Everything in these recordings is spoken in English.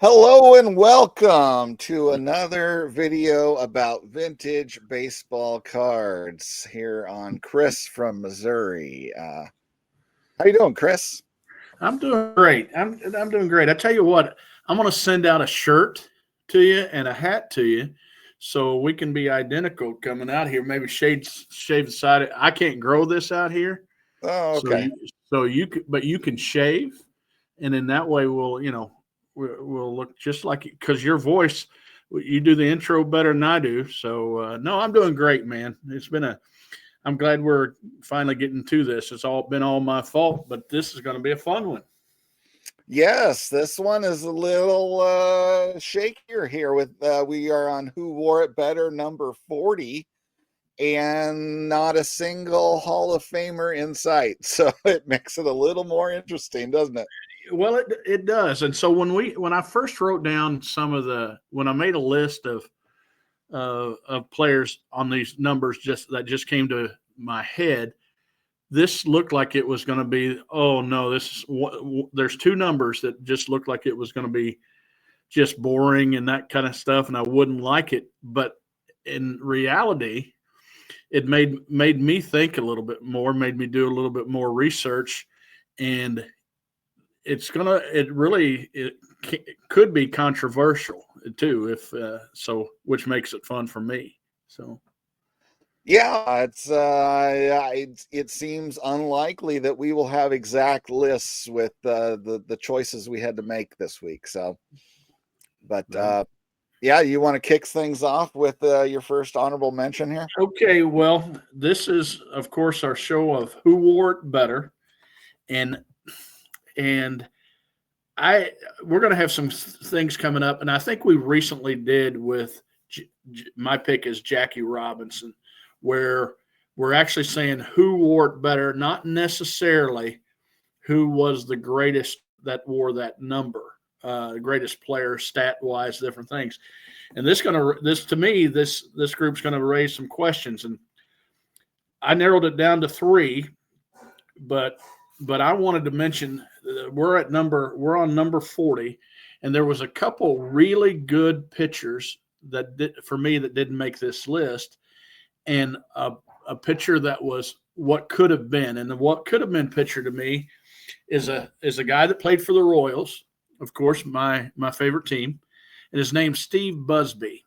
Hello and welcome to another video about vintage baseball cards here on Chris from Missouri. How you doing, Chris? I'm doing great. I'm doing great. I tell you what, I'm going to send out a shirt to you and a hat to you, so we can be identical coming out here. Maybe shave the side. I can't grow this out here, Oh, so okay. you could, but you can shave, and in that way we'll look just like, because your voice, you do the intro better than I do. So no, I'm doing great, man. I'm glad we're finally getting to this. It's all been all my fault, but this is going to be a fun one. Yes, this one is a little shakier here. We are on Who Wore It Better number 40, and not a single Hall of Famer in sight. So it makes it a little more interesting, doesn't it? Well, it does. And so when I first wrote down when I made a list of players on these numbers that just came to my head, this looked like it was going to be, oh no, there's two numbers that just looked like it was going to be just boring and that kind of stuff, and I wouldn't like it. But in reality, it made me think a little bit more, made me do a little bit more research, and it could be controversial too, if so, which makes it fun for me. So Yeah, it seems unlikely that we will have exact lists with the choices we had to make this week. So, but well, yeah, you want to kick things off with your first honorable mention here? okay, well, this is of course our show of who wore it better, and and I we're going to have some things coming up, and I think we recently did with my pick is Jackie Robinson, where we're actually saying who wore it better, not necessarily who was the greatest that wore that number, greatest player, stat wise, different things. And this to me, this group's gonna raise some questions, and I narrowed it down to three, but I wanted to mention we're on number 40, and there was a couple really good pitchers for me that didn't make this list, and a pitcher that was what could have been, and the what could have been pitcher to me is a guy that played for the Royals, of course, my favorite team, and his name's Steve Busby.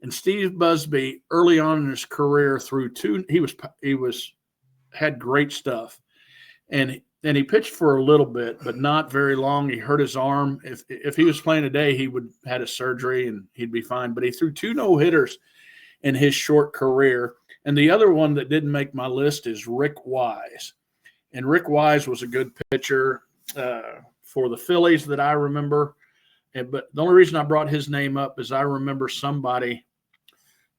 And Steve Busby, early on in his career, through two, he was had great stuff, and he pitched for a little bit, but not very long. He hurt his arm. If he was playing today, he would had a surgery and he'd be fine. But he threw two no hitters in his short career. And the other one that didn't make my list is Rick Wise. And Rick Wise was a good pitcher for the Phillies that I remember. But the only reason I brought his name up is I remember somebody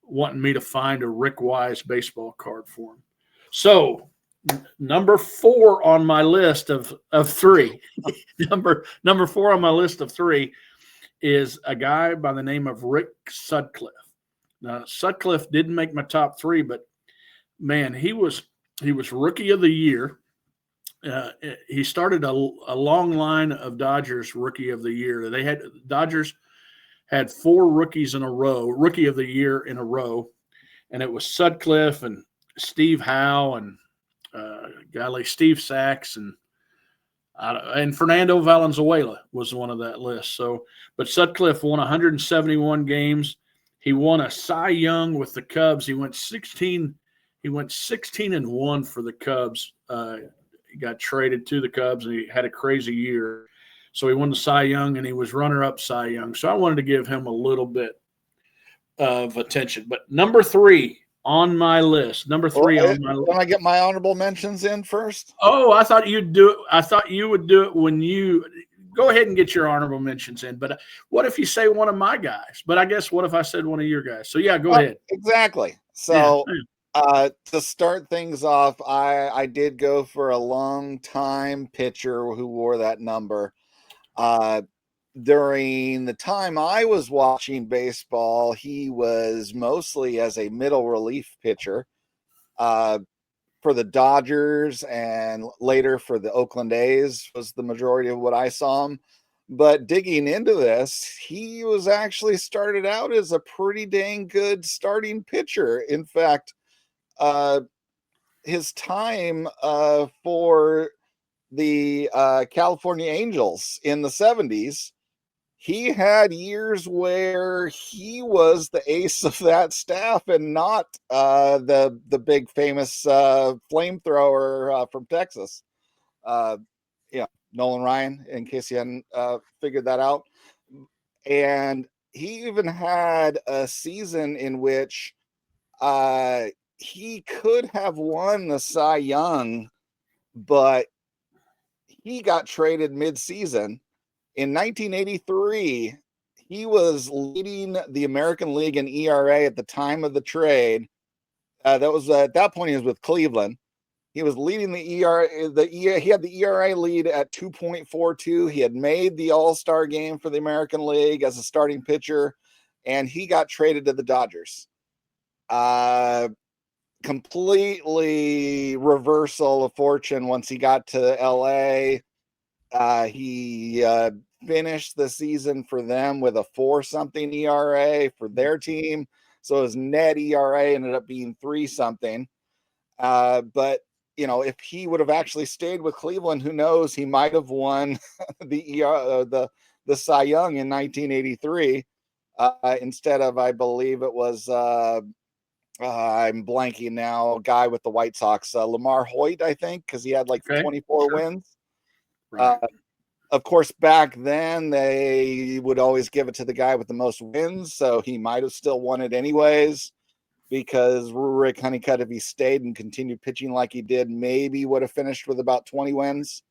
wanting me to find a Rick Wise baseball card for him. So number four on my list of three, number four on my list of three is a guy by the name of Rick Sutcliffe. Now Sutcliffe didn't make my top three, but man, he was rookie of the year. He started a long line of Dodgers rookie of the year. Dodgers had four rookies in a row, rookie of the year in a row, and it was Sutcliffe and Steve Howe and Steve Sachs and Fernando Valenzuela was one of that list. So, but Sutcliffe won 171 games. He won a Cy Young with the Cubs. He went 16. He went 16-1 for the Cubs. He got traded to the Cubs, and he had a crazy year. So he won the Cy Young, and he was runner-up Cy Young. So I wanted to give him a little bit of attention. But number three on my list, Can I get my honorable mentions in first? Oh, I thought you'd do it. I thought you would do it when you go ahead and get your honorable mentions in. But what if you say one of my guys? But I guess what if I said one of your guys? So yeah, go ahead. Exactly. So to start things off, I did go for a long time pitcher who wore that number. During the time I was watching baseball, he was mostly as a middle relief pitcher for the Dodgers, and later for the Oakland A's was the majority of what I saw him. But digging into this, he was actually started out as a pretty dang good starting pitcher. In fact, his time for the California Angels in the 70s, he had years where he was the ace of that staff and not the big famous flamethrower from Texas. Yeah, Nolan Ryan, in case you hadn't figured that out. And he even had a season in which he could have won the Cy Young, but he got traded mid-season. In 1983, he was leading the American League in ERA at the time of the trade. That was at that point he was with Cleveland. He was leading the ERA. He had the ERA lead at 2.42. He had made the All-Star game for the American League as a starting pitcher, and he got traded to the Dodgers. Completely reversal of fortune once he got to LA. He finished the season for them with a 4-something ERA for their team. So his net ERA ended up being 3-something. But if he would have actually stayed with Cleveland, who knows? He might have won the Cy Young in 1983 instead of, I believe it was. I'm blanking now. A guy with the White Sox, Lamar Hoyt, I think, because he had like 24 wins. Right. Of course, back then they would always give it to the guy with the most wins, so he might have still won it anyways. Because Rick Honeycutt, if he stayed and continued pitching like he did, maybe would have finished with about 20 wins.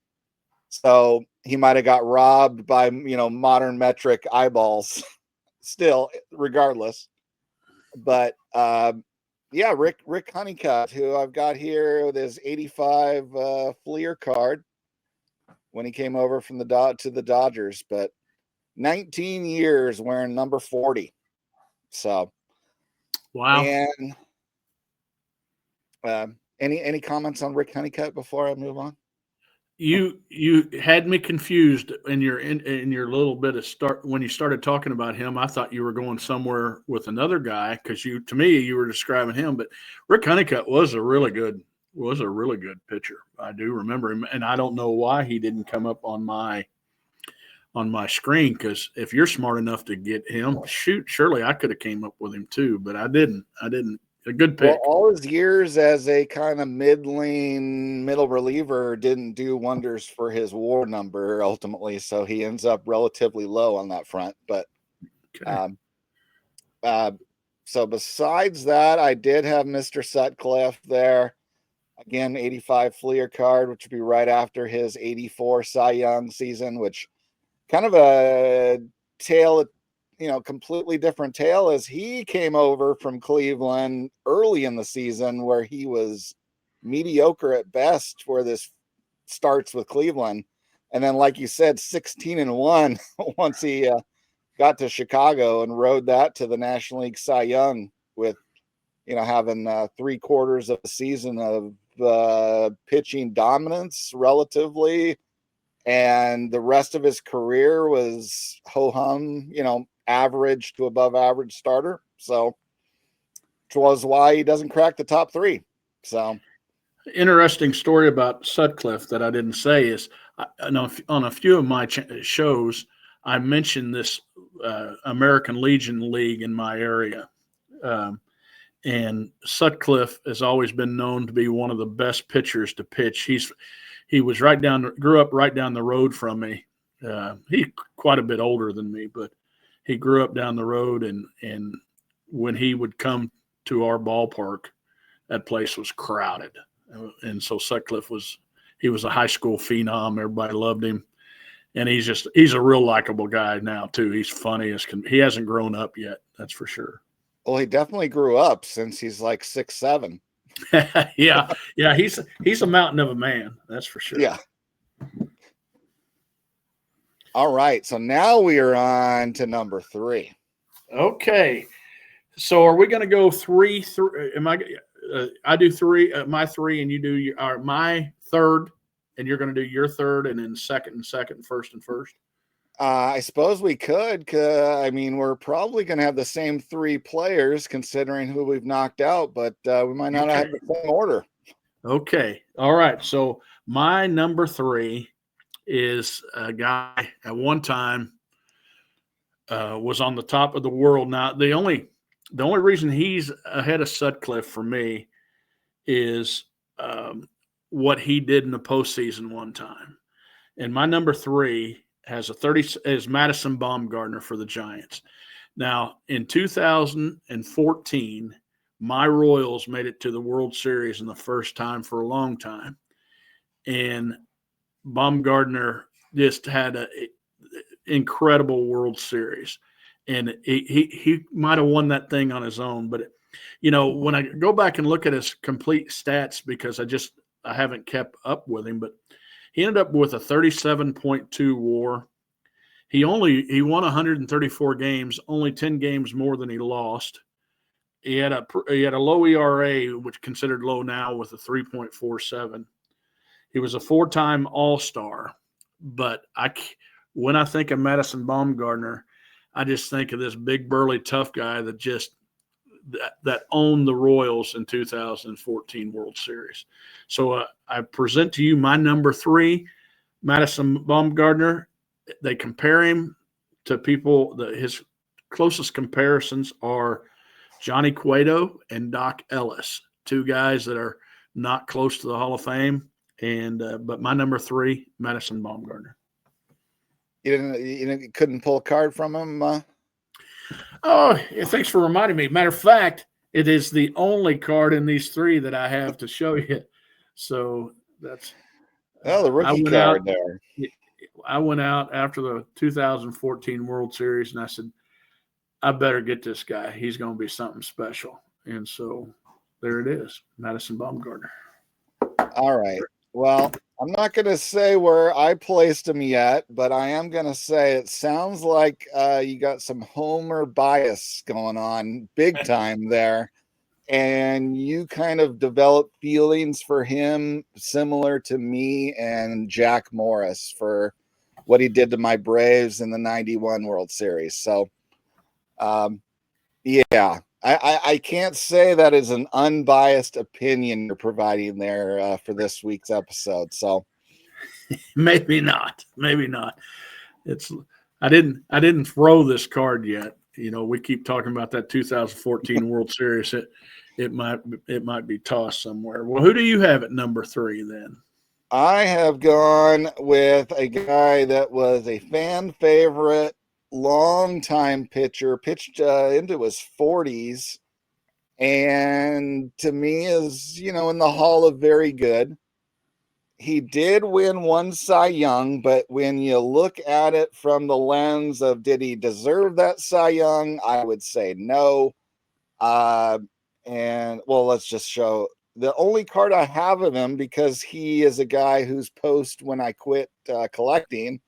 So he might have got robbed by modern metric eyeballs. Still, regardless. But yeah, Rick Honeycutt, who I've got here with his 85 Fleer card when he came over from to the Dodgers, but 19 years wearing number 40. So wow. And any comments on Rick Honeycutt before I move on? You had me confused in your little bit of start when you started talking about him. I thought you were going somewhere with another guy because to me you were describing him, but Rick Honeycutt was a really good pitcher. I do remember him, and I don't know why he didn't come up on my screen, because if you're smart enough to get him, shoot, surely I could have came up with him too, but I didn't. A good pick. Well, all his years as a kind of middle reliever didn't do wonders for his WAR number ultimately, so he ends up relatively low on that front. But okay. So besides that, I did have Mr. Sutcliffe there. Again, 85 Fleer card, which would be right after his 84 Cy Young season, which kind of a tale, completely different tale, as he came over from Cleveland early in the season where he was mediocre at best for this starts with Cleveland. And then, like you said, 16-1 once he got to Chicago and rode that to the National League Cy Young with, having 3/4 of the season of pitching dominance relatively. And the rest of his career was ho-hum, average to above average starter. So, which was why he doesn't crack the top 3. So, interesting story about Sutcliffe that I didn't say is on a few of my shows, I mentioned this American Legion League in my area. And Sutcliffe has always been known to be one of the best pitchers to pitch. He was grew up right down the road from me. He's quite a bit older than me, but he grew up down the road. And when he would come to our ballpark, that place was crowded. And so Sutcliffe was a high school phenom. Everybody loved him. And he's a real likable guy now too. He's funny he hasn't grown up yet. That's for sure. Well, he definitely grew up since he's like 6'7". yeah. He's a mountain of a man. That's for sure. Yeah. All right. So now we are on to number 3. Okay. So are we going to go 3? Am I do 3, my 3, and you do my third, and you're going to do your third, and then second and second, first and first? I suppose we could. I mean, we're probably going to have the same three players considering who we've knocked out, but we might not have the same order. Okay. All right. So my number 3 is a guy at one time was on the top of the world. Now, the only reason he's ahead of Sutcliffe for me is what he did in the postseason one time. And my number 3 has a 30 is Madison Bumgarner for the Giants. Now, in 2014, my Royals made it to the World Series in the first time for a long time. And Bumgarner just had an incredible World Series. And he might have won that thing on his own. But, when I go back and look at his complete stats, because I haven't kept up with him, but he ended up with a 37.2 WAR. He won 134 games, only 10 games more than he lost. He had a low ERA, which considered low now, with a 3.47. He was a 4-time All-Star, but when I think of Madison Bumgarner, I just think of this big burly tough guy that owned the Royals in 2014 World Series. So I present to you my number 3, Madison Bumgarner. They compare him to people. His closest comparisons are Johnny Cueto and Doc Ellis, 2 guys that are not close to the Hall of Fame. And but my number 3, Madison Bumgarner. You couldn't pull a card from him. Oh, thanks for reminding me. Matter of fact, it is the only card in these 3 that I have to show you. So that's the rookie card there. I went out after the 2014 World Series and I said, I better get this guy. He's going to be something special. And so there it is, Madison Bumgarner. All right. Well, I'm not going to say where I placed him yet, but I am going to say it sounds like you got some homer bias going on big time there. And you kind of developed feelings for him similar to me and Jack Morris for what he did to my Braves in the 91 World Series. So, yeah, I can't say that is an unbiased opinion you're providing there for this week's episode. So maybe not. I didn't throw this card yet. We keep talking about that 2014 World Series. It might be tossed somewhere. Well, who do you have at number 3 then? I have gone with a guy that was a fan favorite, long-time pitcher, pitched into his 40s, and to me is, in the Hall of Very Good. He did win one Cy Young, but when you look at it from the lens of did he deserve that Cy Young, I would say no. And well, let's just show the only card I have of him, because he is a guy whose post when I quit collecting,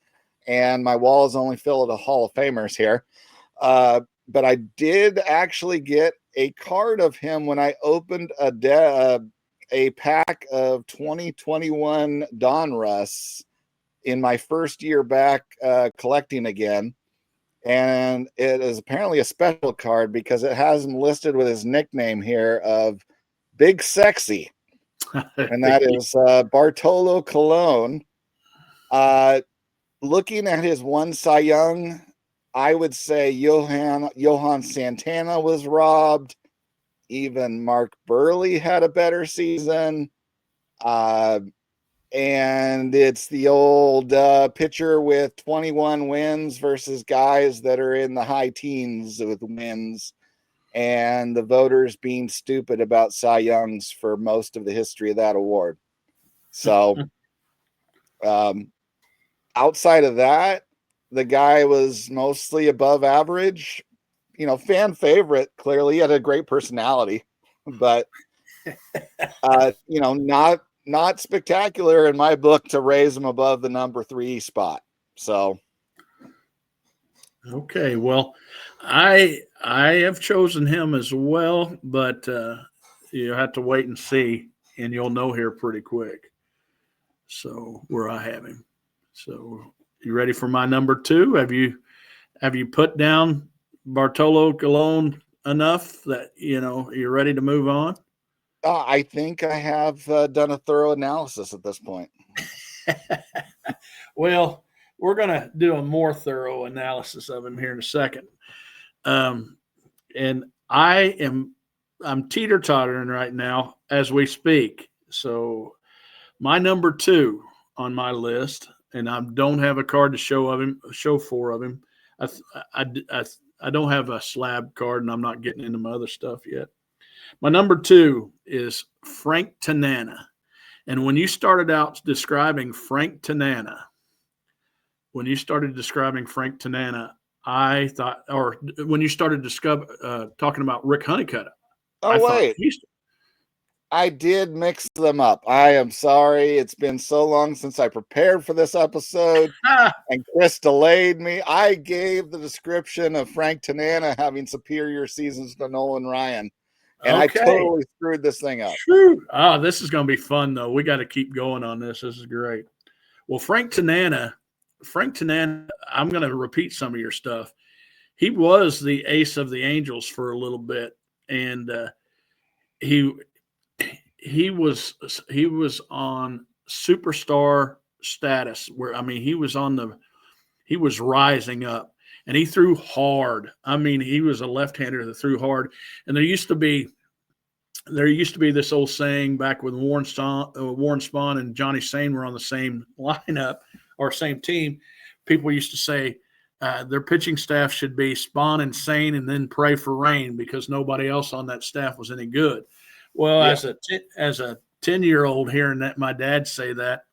and my wall is only filled with Hall of Famers here. But I did actually get a card of him when I opened a pack of 2021 Donruss in my first year back collecting again. And it is apparently a special card because it has him listed with his nickname here of Big Sexy. And that is Bartolo Colon. Looking at his one Cy Young, I would say Johan Santana was robbed. Even Mark Burley had a better season. And it's the old pitcher with 21 wins versus guys that are in the high teens with wins, and the voters being stupid about Cy Youngs for most of the history of that award. So outside of that, the guy was mostly above average, fan favorite. Clearly he had a great personality, but not spectacular in my book to raise him above the number 3 spot. So, okay, well, I have chosen him as well, but you have to wait and see, and you'll know here pretty quick. So where I have him. So You ready for my number 2? Have you put down Bartolo Colon enough that you're ready to move on? I think I have done a thorough analysis at this point. Well, we're going to do a more thorough analysis of him here in a second. And I'm teeter-tottering right now as we speak. So my number 2 on my list, and I don't have a card to show 4 of him. I don't have a slab card, and I'm not getting into my other stuff yet. My number 2 is Frank Tanana. And when you started out describing Frank Tanana, I thought, or when you started talking about Rick Honeycutt, I did mix them up. I am sorry. It's been so long since I prepared for this episode, and Chris delayed me. I gave the description of Frank Tanana having superior seasons to Nolan Ryan, and okay. I totally screwed this thing up. Oh, this is going to be fun, though. We got to keep going on this. This is great. Well, Frank Tanana, I'm going to repeat some of your stuff. He was the ace of the Angels for a little bit, and he was on superstar status where, I mean, he was rising up, and he threw hard. I mean, he was a left-hander that threw hard. And there used to be this old saying back when Warren Spahn and Johnny Sain were on the same lineup or same team. People used to say their pitching staff should be Spahn and Sain and then pray for rain, because nobody else on that staff was any good. Well, yeah. as a 10-year-old hearing that my dad say that,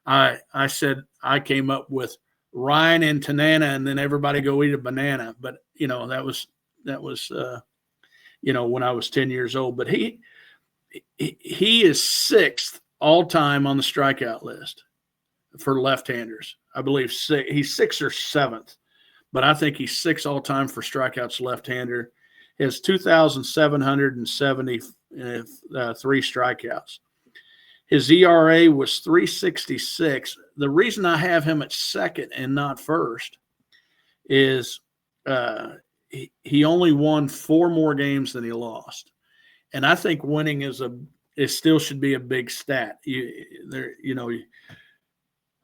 I said I came up with Ryan and Tanana, and then everybody go eat a banana. But that was when I was 10 years old. But he is 6th all time on the strikeout list for left-handers. I believe he's 6th or 7th, but I think he's 6th all time for strikeouts left-hander. He has 2,773 strikeouts. His ERA was 3.66. The reason I have him at 2nd and not 1st is he only won 4 more games than he lost, and I think winning it still should be a big stat.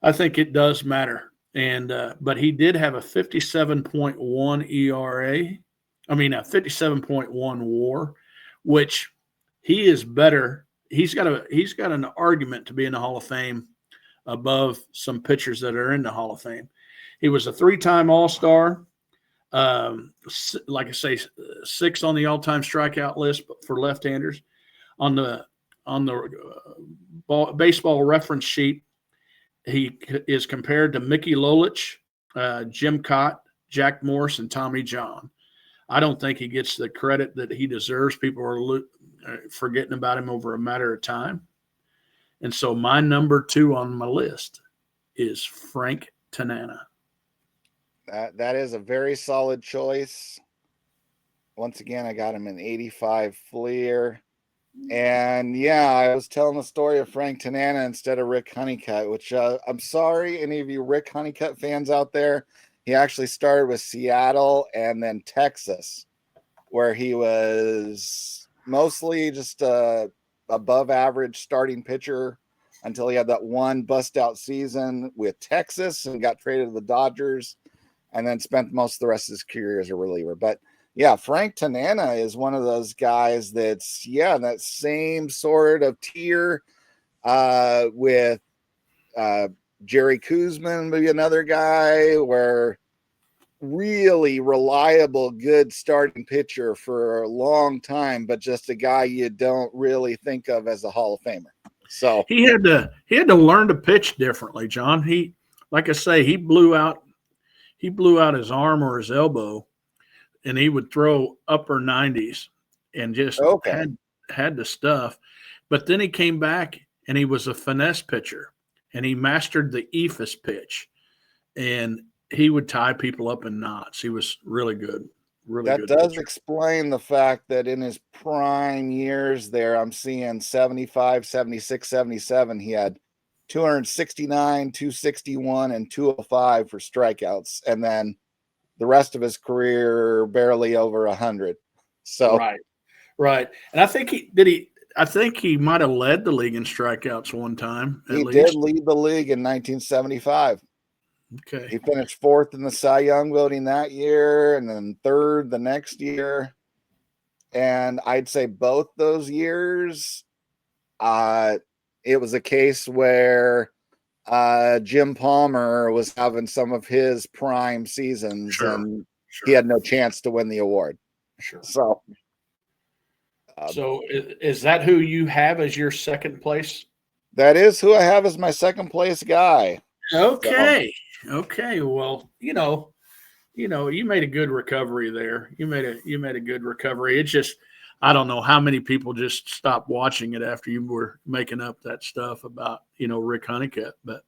I think it does matter, and but he did have a 57.1 ERA. I mean, a 57.1 WAR, which he is better. He's got an argument to be in the Hall of Fame above some pitchers that are in the Hall of Fame. He was a 3-time All-Star. Like I say, 6th on the all-time strikeout list for left-handers. On the baseball reference sheet, he is compared to Mickey Lolich, Jim Cott, Jack Morris, and Tommy John. I don't think he gets the credit that he deserves. People are forgetting about him over a matter of time. And so my number 2 on my list is Frank Tanana. That is a very solid choice. Once again, I got him in 85 Fleer. And yeah, I was telling the story of Frank Tanana instead of Rick Honeycutt, which I'm sorry, any of you Rick Honeycutt fans out there. He actually started with Seattle and then Texas, where he was mostly just a above average starting pitcher until he had that one bust out season with Texas and got traded to the Dodgers, and then spent most of the rest of his career as a reliever. But yeah, Frank Tanana is one of those guys that's, that same sort of tier with Jerry Koosman, maybe another guy, where really reliable, good starting pitcher for a long time, but just a guy you don't really think of as a Hall of Famer. So he had to learn to pitch differently, John. He, like I say, he blew out his arm or his elbow, and he would throw upper 90s and just had the stuff. But then he came back and he was a finesse pitcher, and he mastered the ephus pitch, and he would tie people up in knots. He was really good. That does explain the fact that in his prime years there, I'm seeing 75, 76, 77, he had 269, 261, and 205 for strikeouts. And then the rest of his career, barely over 100. So, right. And I think I think he might have led the league in strikeouts one time. He did lead the league in 1975. Okay. He finished 4th in the Cy Young voting that year, and then 3rd the next year. And I'd say both those years, it was a case where Jim Palmer was having some of his prime seasons, and he had no chance to win the award. Sure. So is that who you have as your second place? That is who I have as my second place guy. Okay. So. Okay. Well, you made a good recovery there. You made a good recovery. It's just, I don't know how many people just stopped watching it after you were making up that stuff about, Rick Honeycutt, but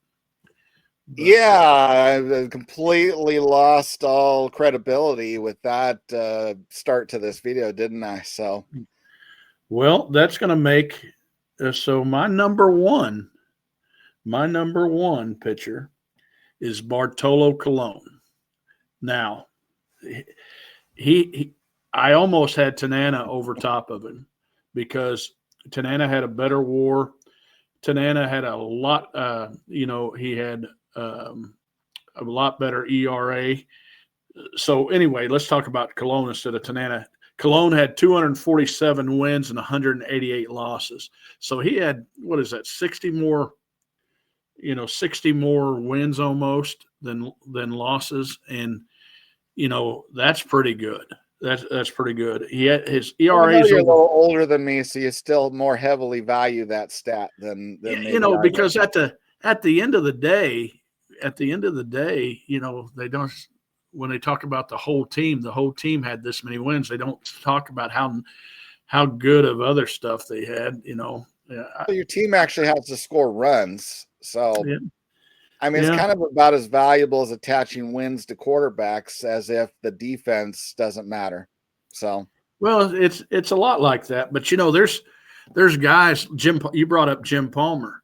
yeah, I completely lost all credibility with that start to this video, didn't I? So, well, that's going to make so my number one pitcher is Bartolo Colon. Now, I almost had Tanana over top of him because Tanana had a better WAR. Tanana had a lot, he had a lot better ERA. So anyway, let's talk about Colon instead of Tanana. Colon had 247 wins and 188 losses. So he had, 60 more wins almost than losses. And, that's pretty good. That's pretty good. He had his ERA. You're a little older than me, so you still more heavily value that stat than because at the end of the day, they don't. When they talk about the whole team had this many wins. They don't talk about how good of other stuff they had. Well, your team actually has to score runs, so. Yeah. I mean, it's kind of about as valuable as attaching wins to quarterbacks as if the defense doesn't matter. So, well, it's a lot like that. But there's guys. You brought up Jim Palmer.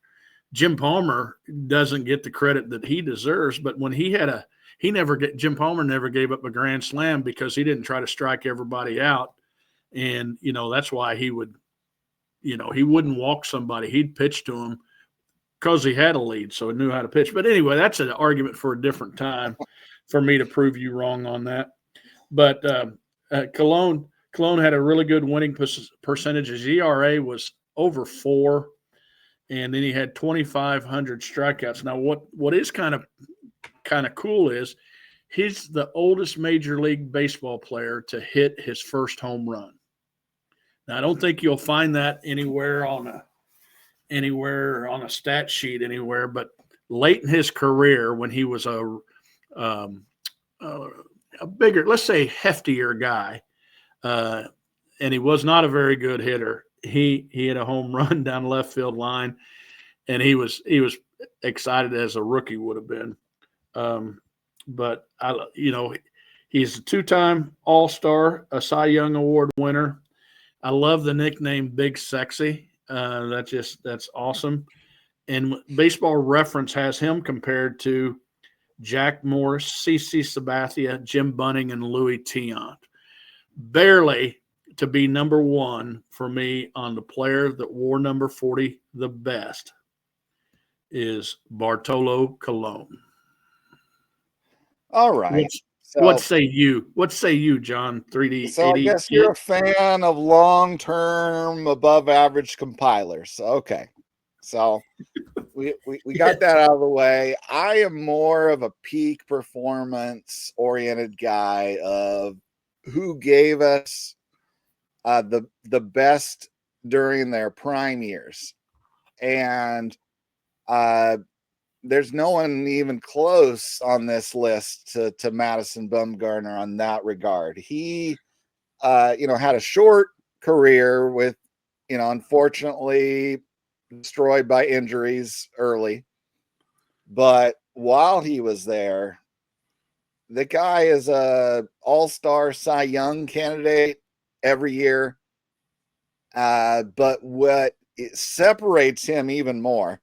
Jim Palmer doesn't get the credit that he deserves. But when Jim Palmer never gave up a grand slam because he didn't try to strike everybody out, and that's why he would, he wouldn't walk somebody. He'd pitch to him. Because he had a lead, so he knew how to pitch. But anyway, that's an argument for a different time for me to prove you wrong on that. But Colon had a really good winning percentage. His ERA was over 4, and then he had 2,500 strikeouts. Now, what is kind of cool is he's the oldest Major League Baseball player to hit his first home run. Now, I don't think you'll find that anywhere on a stat sheet anywhere, but late in his career when he was a bigger, let's say heftier guy, and he was not a very good hitter, he had a home run down the left field line, and he was excited as a rookie would have been. But he's a 2-time All-Star, a Cy Young Award winner. I love the nickname Big Sexy. That's awesome. And Baseball Reference has him compared to Jack Morris, CC Sabathia, Jim Bunning, and Louis Tiant. Barely to be number one for me on the player that wore number 40 the best is Bartolo Colon. All right. What say you? What say you, John? 3D. So I guess you're a fan of long-term, above-average compilers. Okay, so we got that out of the way. I am more of a peak performance-oriented guy of who gave us the best during their prime years, and there's no one even close on this list to Madison Bumgarner on that regard. He, had a short career with, unfortunately destroyed by injuries early. But while he was there, the guy is a all-star Cy Young candidate every year. But what separates him even more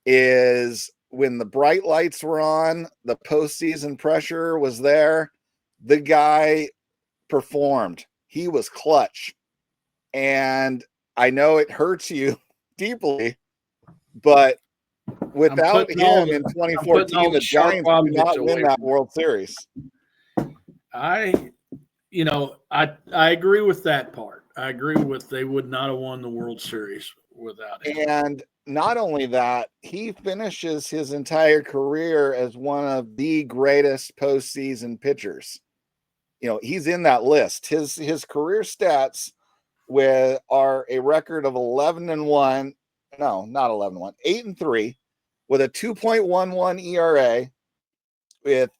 is when the bright lights were on, the postseason pressure was there, the guy performed. He was clutch. And I know it hurts you deeply, but without him in 2014, the Giants did not win that World Series. I agree with that part. I agree with they would not have won the World Series without him. And not only that, he finishes his entire career as one of the greatest postseason pitchers. He's in that list. His career stats are a record of 11-1. No, not 11-1, 8-3, with a 2.11 ERA, with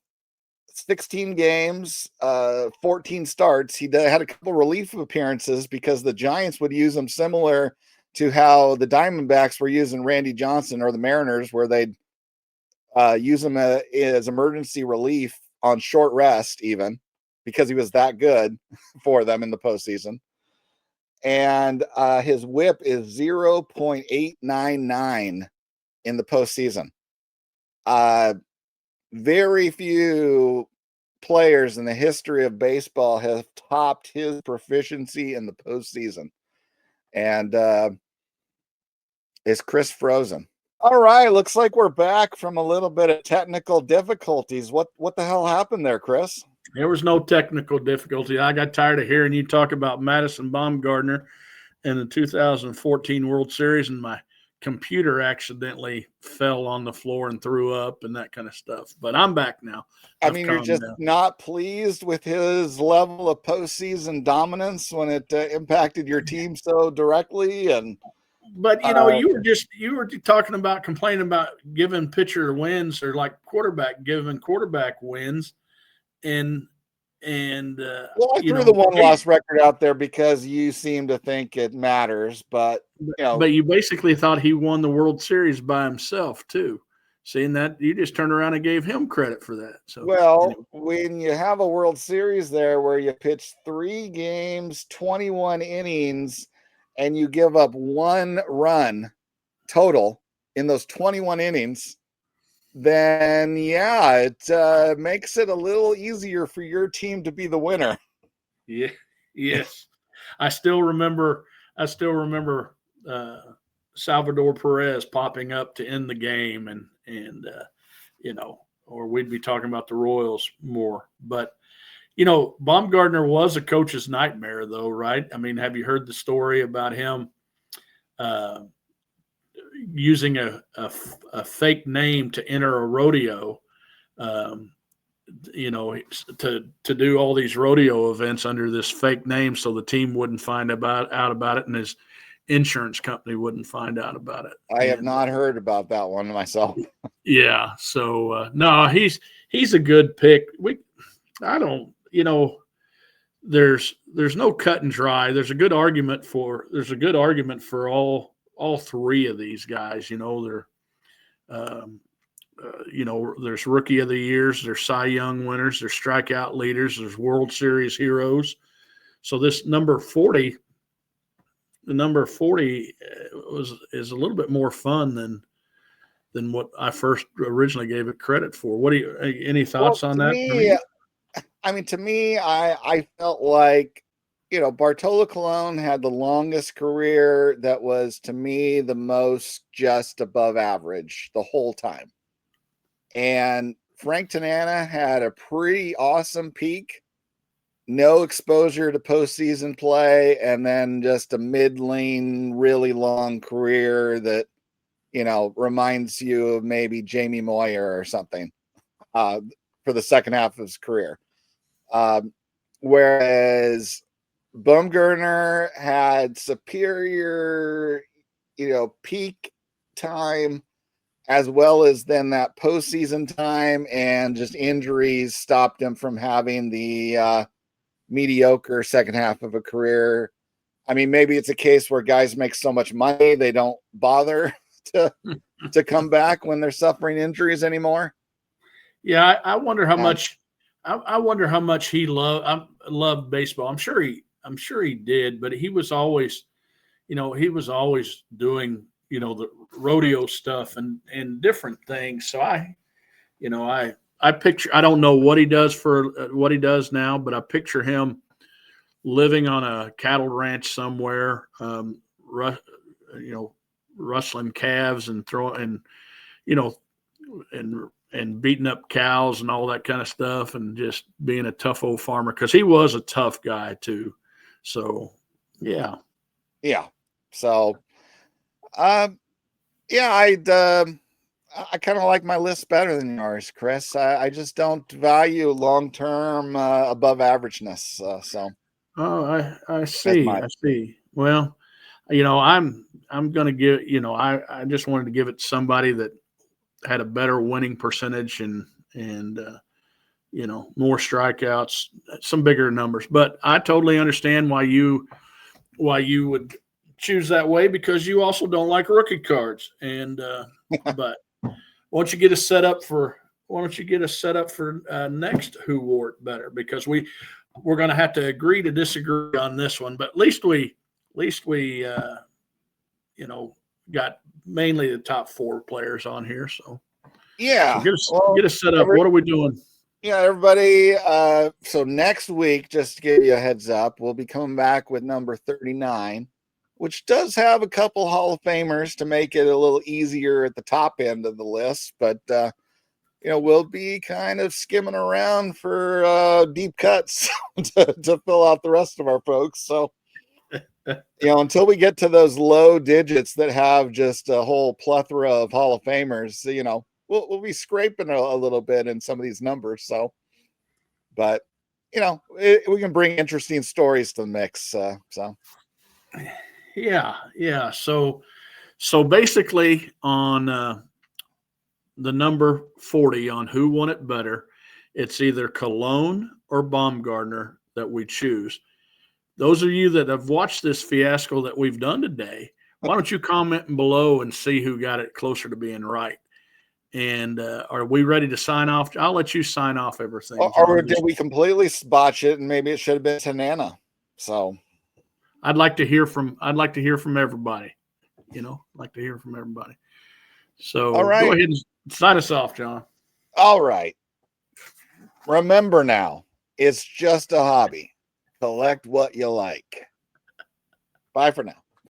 16 games, 14 starts. He had a couple relief appearances because the Giants would use him similar to how the Diamondbacks were using Randy Johnson, or the Mariners, where they'd use him as emergency relief on short rest, even because he was that good for them in the postseason. And his whip is 0.899 in the postseason. Very few players in the history of baseball have topped his proficiency in the postseason. And is Chris frozen? All right, looks like we're back from a little bit of technical difficulties. What the hell happened there, Chris? There was no technical difficulty. I got tired of hearing you talk about Madison Bumgarner in the 2014 World Series, and my computer accidentally fell on the floor and threw up and that kind of stuff. But I'm back now. You're just not pleased with his level of postseason dominance when it impacted your team so directly. But you were talking about complaining about giving pitcher wins, or like giving quarterback wins, and I threw the one-loss record out there because you seem to think it matters, but you basically thought he won the World Series by himself too. Seeing that, you just turned around and gave him credit for that. So, when you have a World Series there where you pitch 3 games, 21 innings, and you give up 1 run total in those 21 innings, then it makes it a little easier for your team to be the winner. Yeah. Yes. I still remember Salvador Perez popping up to end the game, and or we'd be talking about the Royals more. But Bumgarner was a coach's nightmare, though, right? I mean, have you heard the story about him using a fake name to enter a rodeo, to do all these rodeo events under this fake name, so the team wouldn't find out about it, and his insurance company wouldn't find out about it. I have not heard about that one myself. Yeah. So no, he's a good pick. There's no cut and dry. There's a good argument for all 3 of these guys. They're there's rookie of the years, there's Cy Young winners, there's strikeout leaders, there's World Series heroes. So this number 40 is a little bit more fun than what I first originally gave it credit for. Any thoughts on that? To me, I felt like, Bartolo Colon had the longest career that was, to me, the most just above average the whole time. And Frank Tanana had a pretty awesome peak, no exposure to postseason play, and then just a mid-lane, really long career that, reminds you of maybe Jamie Moyer or something for the second half of his career. Whereas Bumgarner had superior, peak time, as well as then that postseason time, and just injuries stopped him from having the mediocre second half of a career. I mean, maybe it's a case where guys make so much money they don't bother to come back when they're suffering injuries anymore. Yeah, I wonder how much. I wonder how much he loved baseball. I'm sure he did, but he was always doing the rodeo stuff and different things. So I picture, I don't know what he does for what he does now, but I picture him living on a cattle ranch somewhere, rustling calves and throwing, you know, and beating up cows and all that kind of stuff, and just being a tough old farmer, because he was a tough guy too. So yeah. So I kind of like my list better than yours, Chris. I just don't value long-term above averageness. So Oh, I that's see. my I see. Well, I'm going to give, I just wanted to give it to somebody that had a better winning percentage and more strikeouts, some bigger numbers. But I totally understand why you would choose that way, because you also don't like rookie cards. And but why don't you get us set up for next Who Wore It Better, because we're going to have to agree to disagree on this one, but at least we got mainly the top 4 players on here. So yeah. get us set up. What are we doing? Yeah, everybody. So next week, just to give you a heads up, we'll be coming back with number 39, which does have a couple Hall of Famers to make it a little easier at the top end of the list. But we'll be kind of skimming around for deep cuts to fill out the rest of our folks. So until we get to those low digits that have just a whole plethora of Hall of Famers, we'll be scraping a little bit in some of these numbers. So, but we can bring interesting stories to the mix. So yeah. So basically, on the number 40 on Who Won It Better, it's either Cologne or Baumgartner that we choose. Those of you that have watched this fiasco that we've done today, why don't you comment below and see who got it closer to being right? And are we ready to sign off? I'll let you sign off everything. Or did we completely botch it and maybe it should have been Tanana? So I'd like to hear from everybody. Like to hear from everybody. So all right, go ahead and sign us off, John. All right. Remember now, it's just a hobby. Collect what you like. Bye for now.